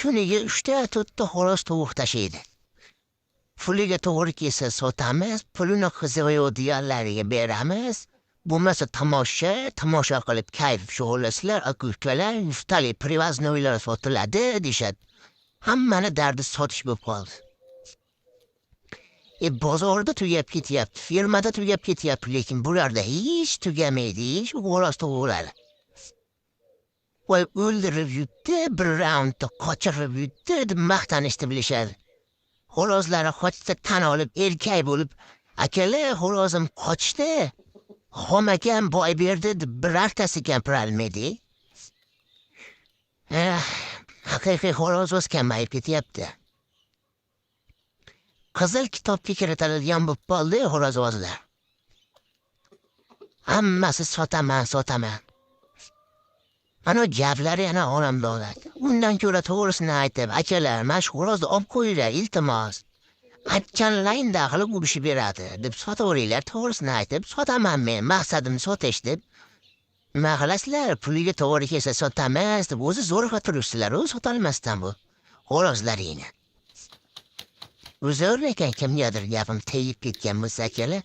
Kuniga 3-4 horoz tovuq tashiydi. Puliga to'g'ri kelsa sotamiz, pulini qiziq diyorlariga beramiz. Bo'lmasa tomosha qilib kayf shug'ullasizlar, akukalar, yuftali privaznoylar sotiladi deyishadi. Hammani dardi sotish bo'lib qoldi. Bozorda tugab ketyapti, firmada tugab ketyapti, lekin bularda hech tugamaydi, hech horoz tovuqlar. Voy o'ldirib yutdi, bir raundda qochirib yutdi deb maqtanishni bilishadi. Horozlari qochsa tan olib, erkak bo'lib, akalar horozim qochdi, xomakam boy berdi deb birortasi gapirolmaydi. Haqiqiy horoz o'z kamayib ketyapti. Qizil kitobga kiritiladigan bo'lib qoldi horozvozlar. Hammasi sotaman. Ana gaplari yana olamdolar. Undan ko'ra to'g'risini aytib, akalar, mana shu horozni olib qo'yinglar, iltimos. Aytganlaring daxli urishib beradi deb sotaveringlar, to'g'risini aytib, sotaman men, maqsadim sotish deb. Nima qilasizlar, puliga to'g'ri kelsa sotamiz deb o'zi zo'rg'a turibsizlar, sotolmasdan bu horozlaringni. Uzr ekan kimgadir gapim tegib ketgan bo'lsa akalar.